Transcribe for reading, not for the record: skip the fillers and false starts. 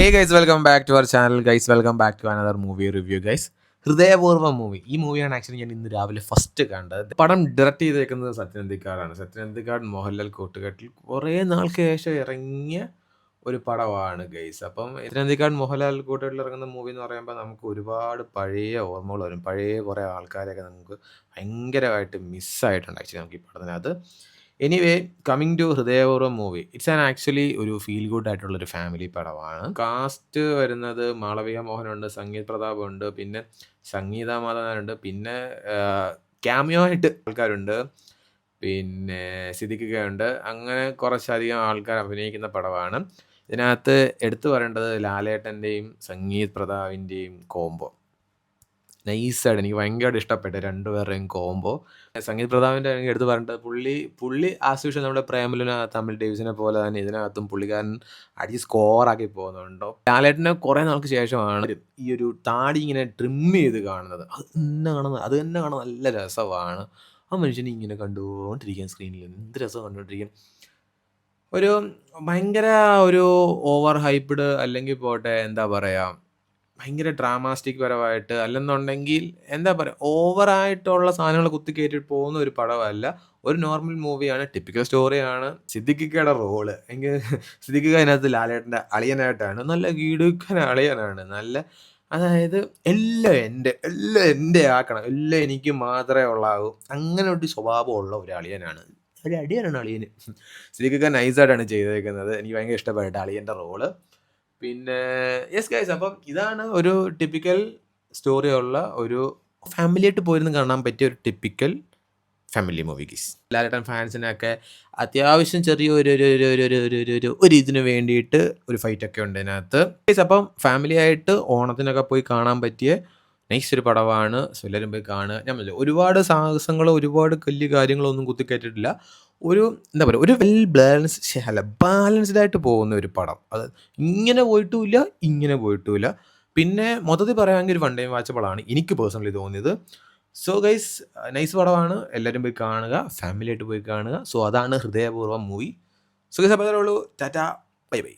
Hey guys, welcome back to our channel. Guys, welcome back to another movie review, guys. ഹൃദയപൂർവ്വം movie. ഈ മൂവിയാണ് actually ഞാൻ ഇന്ന് രാവിലെ ഫസ്റ്റ് കണ്ടത്. പടം ഡയറക്റ്റ് ചെയ്തേക്കുന്നത് സത്യൻ അന്തിക്കാടാണ്. സത്യൻ അന്തിക്കാട് മോഹൻലാൽ കൂട്ടുകെട്ടിൽ കുറേ നാൾക്ക് ശേഷം ഇറങ്ങിയ ഒരു പടമാണ് ഗൈസ്. അപ്പം സത്യൻ അന്തിക്കാട് മോഹൻലാൽ കൂട്ടുകെട്ടിൽ ഇറങ്ങുന്ന മൂവി എന്ന് പറയുമ്പോൾ നമുക്ക് ഒരുപാട് പഴയ ഓർമ്മകൾ വരും. പഴയ കുറേ ആൾക്കാരെയൊക്കെ നമുക്ക് ഭയങ്കരമായിട്ട് മിസ്സായിട്ടുണ്ട് ആക്ച്വലി നമുക്ക് ഈ പടത്തിനകത്ത്. എനിവേ, കമ്മിങ് ടു ഹൃദയപൂർവ്വം മൂവി, ഇറ്റ്സ് ആക്ച്വലി ഒരു ഫീൽ ഗുഡ് ആയിട്ടുള്ളൊരു ഫാമിലി പടമാണ്. കാസ്റ്റ് വരുന്നത് മാളവിക മോഹനുണ്ട്, സംഗീത് പ്രതാപ് ഉണ്ട്, പിന്നെ സംഗീത മാധവനുണ്ട്, പിന്നെ ക്യാമിയോ ആയിട്ട് ആൾക്കാരുണ്ട്, പിന്നെ സിദ്ദിഖുണ്ട്. അങ്ങനെ കുറച്ചധികം ആൾക്കാർ അഭിനയിക്കുന്ന പടമാണ്. ഇതിനകത്ത് എടുത്തു പറയേണ്ടത് ലാലേട്ടൻ്റെയും സംഗീത് പ്രതാപിൻ്റെയും കോംബോ നൈസായിട്ട് എനിക്ക് ഭയങ്കരമായിട്ട് ഇഷ്ടപ്പെട്ടു രണ്ടുപേരുടെയും കോംബോ. സംഗീത് പ്രതാപിൻ്റെ എനിക്ക് എടുത്ത് പറഞ്ഞിട്ട് പുള്ളി ആസ് യൂഷ്വൽ നമ്മുടെ പ്രേമലുന തമിഴ് ഡേവിസിനെ പോലെ തന്നെ ഇതിനകത്തും പുള്ളിക്കാരൻ അടിച്ച് സ്കോറാക്കി പോകുന്നുണ്ടോ. ലാലേട്ടനെ കുറേ നാൾക്ക് ശേഷമാണ് ഈ ഒരു താടി ഇങ്ങനെ ട്രിം ചെയ്ത് കാണുന്നത്. അത് തന്നെ കാണാൻ നല്ല രസമാണ്. ആ മനുഷ്യനെ ഇങ്ങനെ കണ്ടുകൊണ്ടിരിക്കാൻ സ്ക്രീനിൽ എന്ത് രസം കണ്ടുകൊണ്ടിരിക്കും. ഒരു ഭയങ്കര ഒരു ഓവർ ഹൈപ്ഡ് അല്ലെങ്കിൽ പോട്ടെ, എന്താ പറയുക, ഭയങ്കര ഡ്രാമാസ്റ്റിക് പരമായിട്ട് അല്ലെന്നുണ്ടെങ്കിൽ എന്താ പറയുക, ഓവറായിട്ടുള്ള സാധനങ്ങൾ കുത്തിക്കയറ്റിട്ട് പോകുന്ന ഒരു പടമല്ല. ഒരു നോർമൽ മൂവിയാണ്, ടിപ്പിക്കൽ സ്റ്റോറിയാണ്. സിദ്ദിഖിക്കയുടെ റോള് എനിക്ക് സിദ്ദിഖിക്ക അതിനകത്ത് ലാലേട്ടൻ്റെ അളിയനായിട്ടാണ്. നല്ല ഗീടുക്കൻ അളിയനാണ്. നല്ല, അതായത് എല്ലാം എൻ്റെ ആക്കണം, എല്ലാം എനിക്ക് മാത്രമേ ഉള്ളാവൂ, അങ്ങനെ ഒരു സ്വഭാവമുള്ള ഒരു അളിയനാണ്. ഒരു അടിയാണ് അളിയന്. സിദ്ദിഖിക്ക നൈസായിട്ടാണ് ചെയ്തേക്കുന്നത്. എനിക്ക് ഭയങ്കര ഇഷ്ടപ്പെട്ടു അളിയൻ്റെ റോള്. പിന്നെ യെസ് ഗൈസ്, അപ്പം ഇതാണ് ഒരു ടിപ്പിക്കൽ സ്റ്റോറി ഉള്ള ഒരു ഫാമിലിയായിട്ട് പോയിരുന്ന് കാണാൻ പറ്റിയ ഒരു ടിപ്പിക്കൽ ഫാമിലി മൂവി ഗീസ്. ലാലേട്ടൻ ഫാൻസിനൊക്കെ അത്യാവശ്യം ചെറിയ ഒരു ഇതിന് വേണ്ടിയിട്ട് ഒരു ഫൈറ്റൊക്കെ ഉണ്ട് ഇതിനകത്ത് ഗൈസ്. അപ്പം ഫാമിലി ആയിട്ട് ഓണത്തിനൊക്കെ പോയി കാണാൻ പറ്റിയ നൈസ് ഒരു പടമാണ്. സോ എല്ലാവരും പോയി കാണുക. ഞാൻ പറഞ്ഞു, ഒരുപാട് സാഹസങ്ങളോ ഒരുപാട് വലിയ കാര്യങ്ങളോ ഒന്നും കുത്തിക്കയറ്റിട്ടില്ല. ഒരു എന്താ പറയുക, ഒരു ബാലൻസ്ഡ് ആയിട്ട് പോകുന്ന ഒരു പടം. അത് ഇങ്ങനെ പോയിട്ടുമില്ല, ഇങ്ങനെ പോയിട്ടുമില്ല. പിന്നെ മൊത്തത്തിൽ പറയുകയാണെങ്കിൽ ഒരു വൺ ടൈം വാച്ചബിളാണ് എനിക്ക് പേഴ്സണലി തോന്നിയത്. സോ ഗൈസ്, നൈസ് പടമാണ്. എല്ലാവരും പോയി കാണുക, ഫാമിലി ആയിട്ട് പോയി കാണുക. സോ അതാണ് ഹൃദയപൂർവ്വം മൂവി. സോ ഗൈസ്, അപ്പോൾ അതേ ഉള്ളൂ. Tata, bye bye.